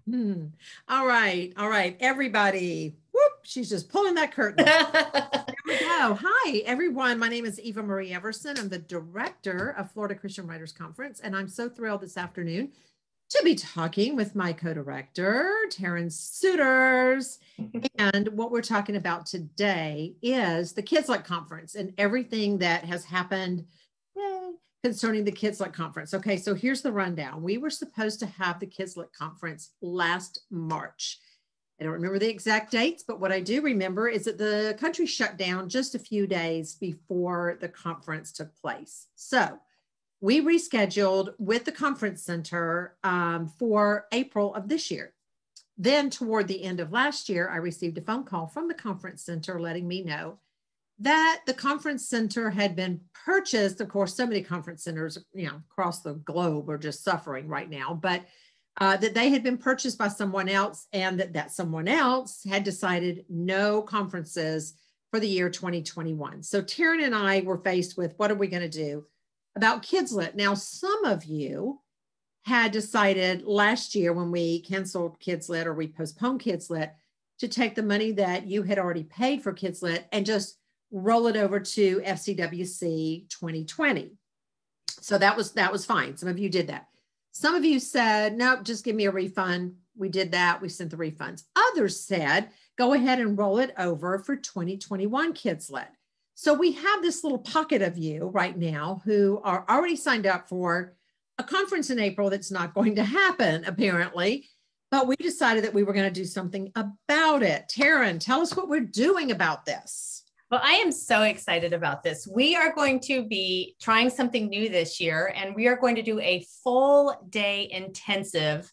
Hmm. All right. All right. Everybody. Whoop. She's just pulling that curtain. There we go. Hi, everyone. My name is Eva Marie Everson. I'm the director of Florida Christian Writers Conference, and I'm so thrilled this afternoon to be talking with my co-director, Terrence Suiters. And what we're talking about today is the Kidz Conference and everything that has happened concerning the Kidz Conference. Okay, so here's the rundown. We were supposed to have the Kidz Conference last March. I don't remember the exact dates, but what I do remember is that the country shut down just a few days before the conference took place. So we rescheduled with the conference center for April of this year. Then toward the end of last year, I received a phone call from the conference center letting me know that the conference center had been purchased. Of course, so many conference centers, across the globe are just suffering right now, but that they had been purchased by someone else, and that someone else had decided no conferences for the year 2021. So Taryn and I were faced with, what are we going to do about Kidz? Now, some of you had decided last year when we canceled Kidz or we postponed Kidz to take the money that you had already paid for Kidz and just roll it over to FCWC 2020. So that was fine. Some of you did that. Some of you said, nope, just give me a refund. We did that. We sent the refunds. Others said, go ahead and roll it over for 2021 Kidz. So we have this little pocket of you right now who are already signed up for a conference in April that's not going to happen, apparently. But we decided that we were going to do something about it. Taryn, tell us what we're doing about this. Well, I am so excited about this. We are going to be trying something new this year, and we are going to do a full day intensive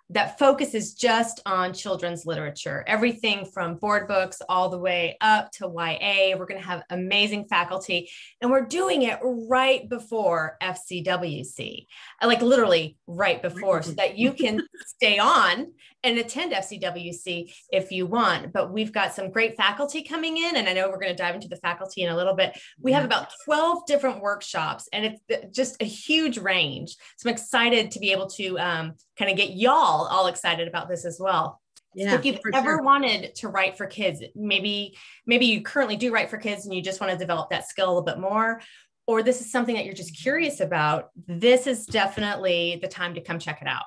that focuses just on children's literature, everything from board books all the way up to YA. We're going to have amazing faculty, and we're doing it right before FCWC, like literally right before, so that you can stay on and attend FCWC if you want. But we've got some great faculty coming in, and I know we're going to dive into the faculty in a little bit. We have about 12 different workshops, and it's just a huge range. So I'm excited to be able to kind of get y'all all excited about this as well. Yeah, if you've ever wanted to write for kids, maybe you currently do write for kids and you just want to develop that skill a little bit more, or this is something that you're just curious about, this is definitely the time to come check it out.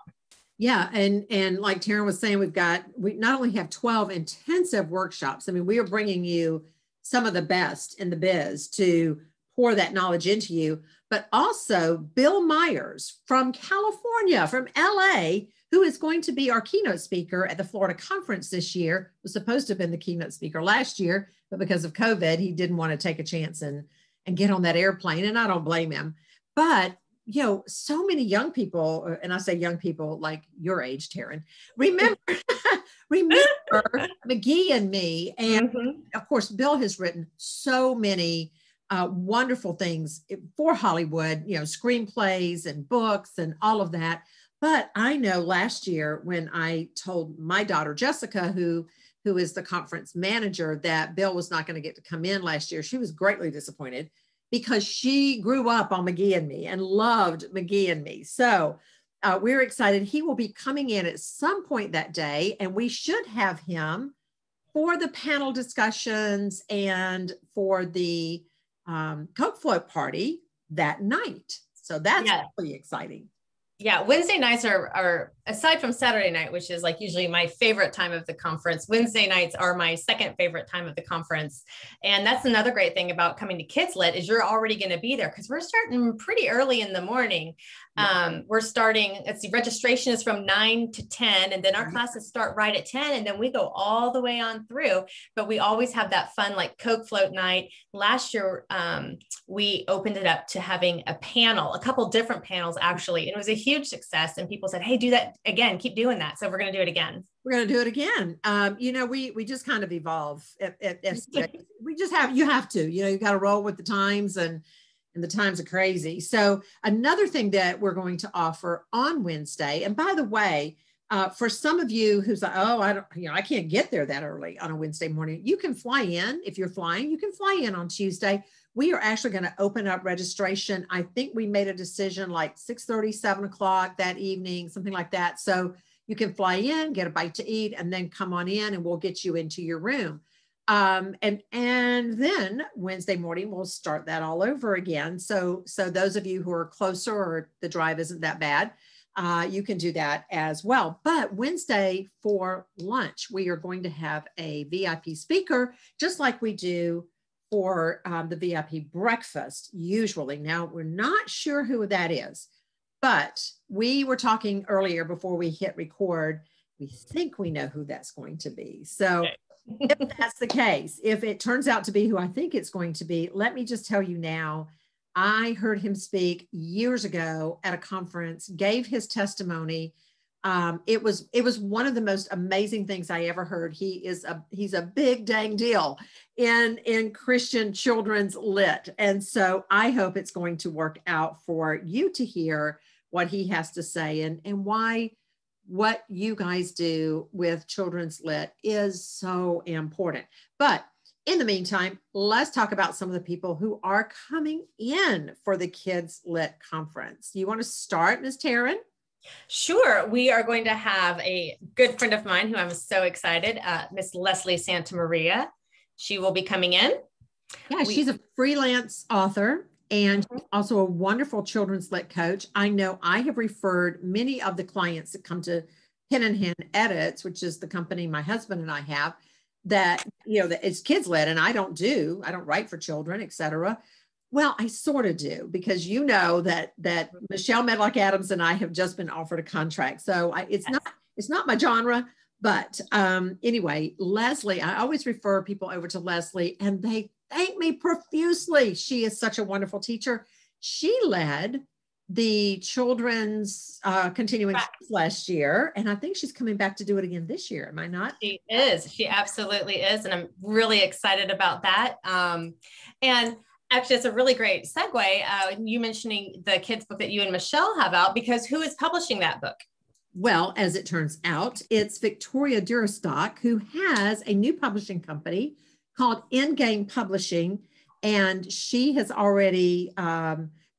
Yeah. And like Taryn was saying, we not only have 12 intensive workshops. I mean, we are bringing you some of the best in the biz to pour that knowledge into you, but also Bill Myers from California, from LA, who is going to be our keynote speaker at the Florida conference this year, was supposed to have been the keynote speaker last year, but because of COVID, he didn't want to take a chance and get on that airplane. And I don't blame him. But so many young people, and I say young people like your age, Taryn, remember McGee and Me. And of course, Bill has written so many wonderful things for Hollywood, screenplays and books and all of that. But I know last year when I told my daughter, Jessica, who is the conference manager, that Bill was not going to get to come in last year, she was greatly disappointed because she grew up on McGee and Me and loved McGee and Me. So we're excited. He will be coming in at some point that day, and we should have him for the panel discussions and for the Coke float party that night. So that's really exciting. Yeah, Wednesday nights are, aside from Saturday night, which is like usually my favorite time of the conference, Wednesday nights are my second favorite time of the conference. And that's another great thing about coming to Kidz is you're already going to be there because we're starting pretty early in the morning. We're starting, registration is from 9 to 10, and then our classes start right at 10, and then we go all the way on through. But we always have that fun like Coke float night. Last year, we opened it up to having a panel, a couple different panels actually, and it was a huge success. And people said, hey, do that again, keep doing that. So we're going to do it again. We're going to do it again. We just kind of evolve. We just have, you have to, you got to roll with the times, and the times are crazy. So another thing that we're going to offer on Wednesday, and by the way, for some of you who's like, oh, I can't get there that early on a Wednesday morning, you can fly in. If you're flying, you can fly in on Tuesday. We are actually going to open up registration. I think we made a decision like 6:30, 7 o'clock that evening, something like that. So, You can fly in, get a bite to eat, and then come on in and we'll get you into your room. And then Wednesday morning, we'll start that all over again. So those of you who are closer or the drive isn't that bad, you can do that as well. But Wednesday for lunch, we are going to have a VIP speaker, just like we do for the VIP breakfast usually. Now, we're not sure who that is, but we were talking earlier before we hit record. We think we know who that's going to be. So if that's the case, if it turns out to be who I think it's going to be, let me just tell you now, I heard him speak years ago at a conference, gave his testimony. It was one of the most amazing things I ever heard. He's a big dang deal in Christian children's lit. And so I hope it's going to work out for you to hear what he has to say and why what you guys do with children's lit is so important. But in the meantime, let's talk about some of the people who are coming in for the Kidz Lit Conference. You want to start, Ms. Taryn? Sure. We are going to have a good friend of mine who I'm so excited, Miss Leslie Santamaria. She will be coming in. Yeah, she's a freelance author and also a wonderful children's lit coach. I know I have referred many of the clients that come to Pen and Hen Edits, which is the company my husband and I have, that, that it's Kidz Lit, and I don't write for children, etc. Well, I sort of do, because that Michelle Medlock Adams and I have just been offered a contract. So it's not my genre, but anyway, Leslie, I always refer people over to Leslie and they thank me profusely. She is such a wonderful teacher. She led the children's continuing last year, and I think she's coming back to do it again this year. Am I not? She is. She absolutely is. And I'm really excited about that. And actually, it's a really great segue. You mentioning the kids book that you and Michelle have out, because who is publishing that book? Well, as it turns out, it's Victoria Durastock, who has a new publishing company called Endgame Publishing, and she has already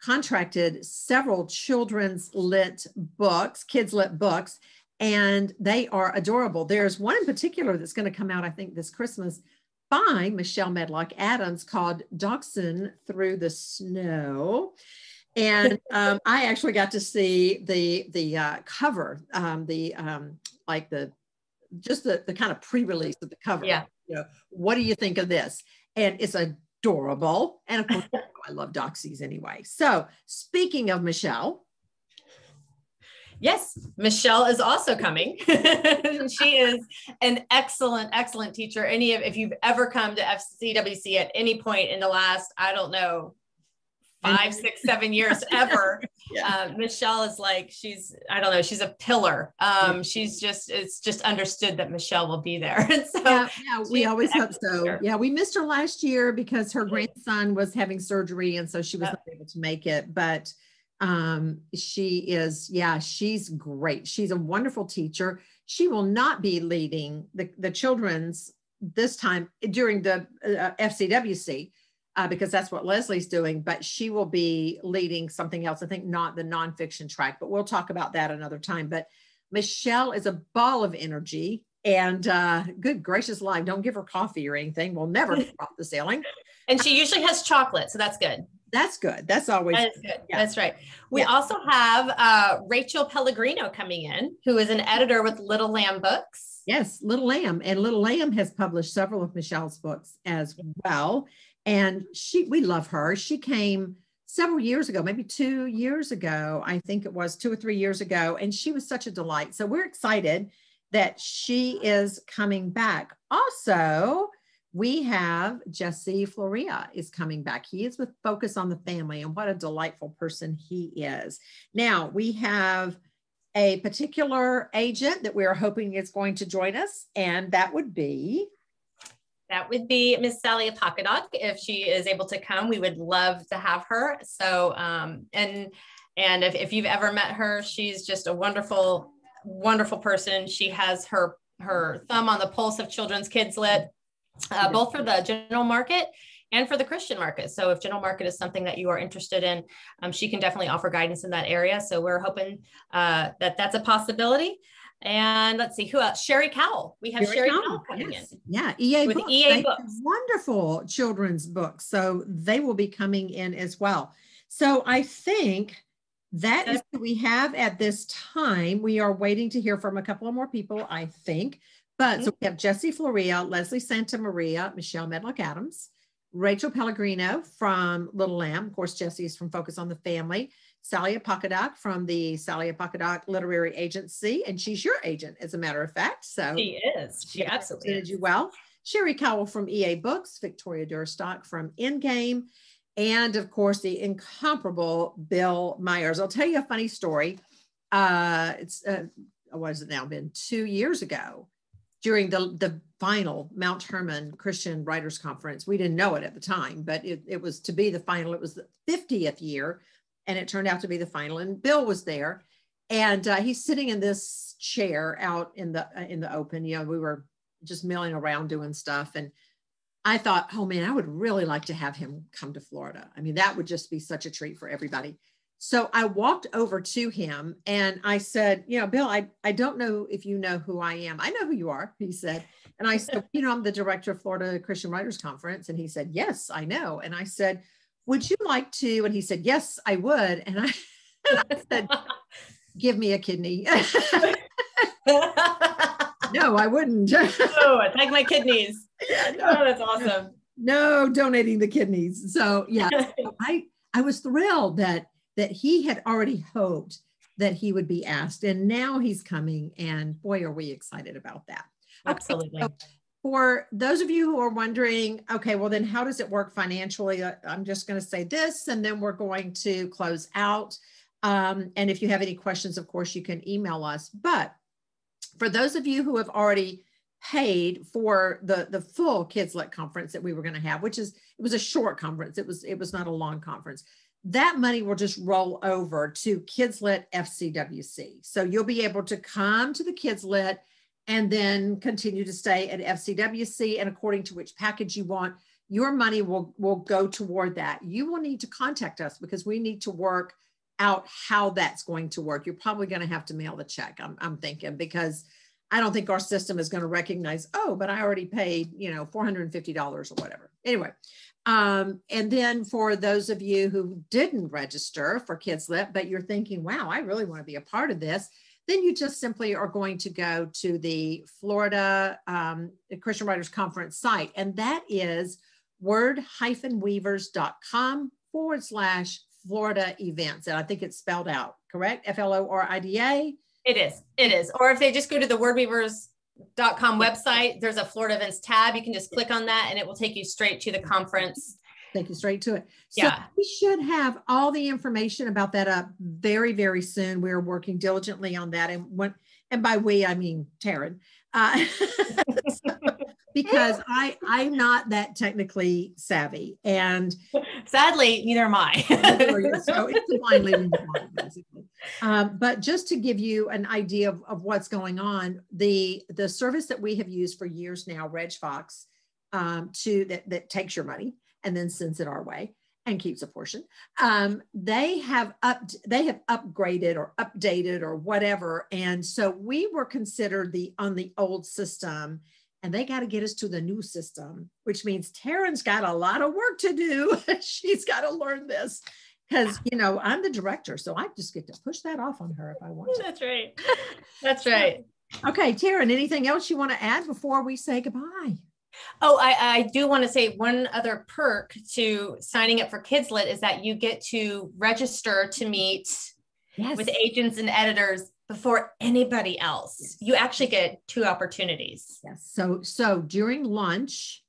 contracted several children's lit books, kids lit books, and they are adorable. There's one in particular that's going to come out, I think, this Christmas by Michelle Medlock Adams called Dachshund Through the Snow. And I actually got to see the cover, like the kind of pre-release of the cover. Yeah. What do you think of this? And it's adorable. And of course, I love Doxies anyway. So speaking of Michelle. Yes, Michelle is also coming. She is an excellent teacher. If you've ever come to FCWC at any point in the last, I don't know, 5, 6, 7 years ever. Yeah. Michelle is she's a pillar. It's just understood that Michelle will be there. And so yeah, we always hope so. Yeah, we missed her last year because her grandson was having surgery. And so she was not able to make it, but she's great. She's a wonderful teacher. She will not be leading the children's this time during the FCWC. Because that's what Leslie's doing, but she will be leading something else. I think not the nonfiction track, but we'll talk about that another time. But Michelle is a ball of energy and good gracious alive, don't give her coffee or anything. We'll never get off the ceiling. And she usually has chocolate, so that's good. That's good. That's always good. Yeah. That's right. We also have Rachel Pellegrino coming in, who is an editor with Little Lamb Books. Yes, Little Lamb. And Little Lamb has published several of Michelle's books as well. And we love her. She came several years ago, maybe 2 years ago. I think it was 2 or 3 years ago. And she was such a delight. So we're excited that she is coming back. Also, we have Jesse Floria is coming back. He is with Focus on the Family, and what a delightful person he is. Now, we have a particular agent that we're hoping is going to join us, and that would be Miss Sally Apocadoc. If she is able to come, we would love to have her. So, and if you've ever met her, she's just a wonderful person. She has her thumb on the pulse of children's Kidz Lit, both for the general market and for the Christian market. So if general market is something that you are interested in, she can definitely offer guidance in that area. So we're hoping that that's a possibility. And let's see who else. Sherry Cowell. We have Sherry Cowell coming in. Yeah, EA with Books. EA Books. Wonderful children's books. So they will be coming in as well. So I think that is what we have at this time. We are waiting to hear from a couple of more people, I think. But so we have Jessie Floria, Leslie Santa Maria, Michelle Medlock Adams, Rachel Pellegrino from Little Lamb. Of course, Jessie is from Focus on the Family. Sally Apocadoc from the Sally Apocadoc Literary Agency, and she's your agent, as a matter of fact. So she is. She absolutely did you well. Sherry Cowell from EA Books, Victoria Durstock from Endgame, and of course the incomparable Bill Myers. I'll tell you a funny story. It's what has it now been 2 years ago during the final Mount Hermon Christian Writers Conference. We didn't know it at the time, but it was to be the final. It was the 50th year. And it turned out to be the final, and Bill was there, and he's sitting in this chair out in the open. You know, we were just milling around doing stuff, and I thought, oh man, I would really like to have him come to Florida. I mean, that would just be such a treat for everybody. So I walked over to him and I said, you know, Bill, I don't know if you know who I am. I know who you are, he said. And I said, you know, I'm the director of Florida Christian Writers Conference. And he said, yes, I know. And I said, would you like to? And he said, yes, I would. And I said, give me a kidney. No, I wouldn't. Oh, take my kidneys. Yeah, no, oh, that's awesome. No, donating the kidneys. So yeah, so I was thrilled that he had already hoped that he would be asked. And now he's coming. And boy, are we excited about that. Absolutely. Okay, so for those of you who are wondering, okay, well then how does it work financially? I'm just going to say this, and then we're going to close out. And if you have any questions, of course, you can email us. But for those of you who have already paid for the full Kidz Lit conference that we were going to have, which is, it was a short conference. It was not a long conference. That money will just roll over to Kidz Lit FCWC. So you'll be able to come to the Kidz Lit and then continue to stay at FCWC, and according to which package you want, your money will go toward that. You will need to contact us because we need to work out how that's going to work. You're probably going to have to mail the check, I'm thinking, because I don't think our system is going to recognize, oh, but I already paid, you know, $450 or whatever. Anyway, and then for those of you who didn't register for Kidz Lit, but you're thinking, wow, I really want to be a part of this, then you just simply are going to go to the Florida Christian Writers Conference site, and that is word-weavers.com/Florida events. And I think it's spelled out, correct? FLORIDA. It is. Or if they just go to the wordweavers.com website, there's a Florida events tab. You can just click on that and it will take you straight to the conference. Take you straight to it. So yeah. We should have all the information about that up very, very soon. We're working diligently on that. And by we, I mean Taryn. Because I'm not that technically savvy. And sadly, neither am I. So it's a blind leading the blind, basically. But just to give you an idea of what's going on, the service that we have used for years now, Reg Fox, that takes your money and then sends it our way and keeps a portion. They have upgraded or updated or whatever. And so we were considered on the old system, and they got to get us to the new system, which means Taryn's got a lot of work to do. She's got to learn this because, you know, I'm the director, so I just get to push that off on her if I want to. That's right. That's right. Okay, Taryn, anything else you want to add before we say goodbye? Oh, I do want to say one other perk to signing up for Kidz Lit is that you get to register to meet with agents and editors before anybody else. Yes. You actually get 2 opportunities. Yes. So during lunch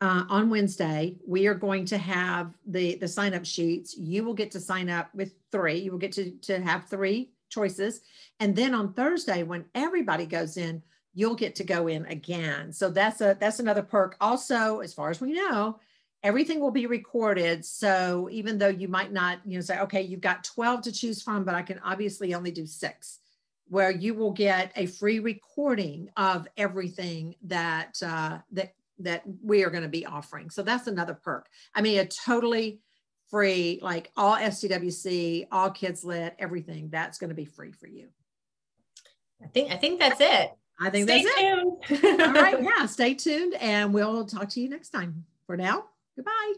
on Wednesday, we are going to have the sign up sheets. You will get to sign up with 3. You will get to have 3 choices. And then on Thursday, when everybody goes in, you'll get to go in again. So that's another perk. Also, as far as we know, everything will be recorded. So even though you might not, say, okay, you've got 12 to choose from, but I can obviously only do 6, where you will get a free recording of everything that we are going to be offering. So that's another perk. I mean, a totally free, like all FCWC, all Kidz Lit, everything that's going to be free for you. I think that's it. I think Stay that's tuned. it. All right. Yeah. Stay tuned and we'll talk to you next time. For now, goodbye.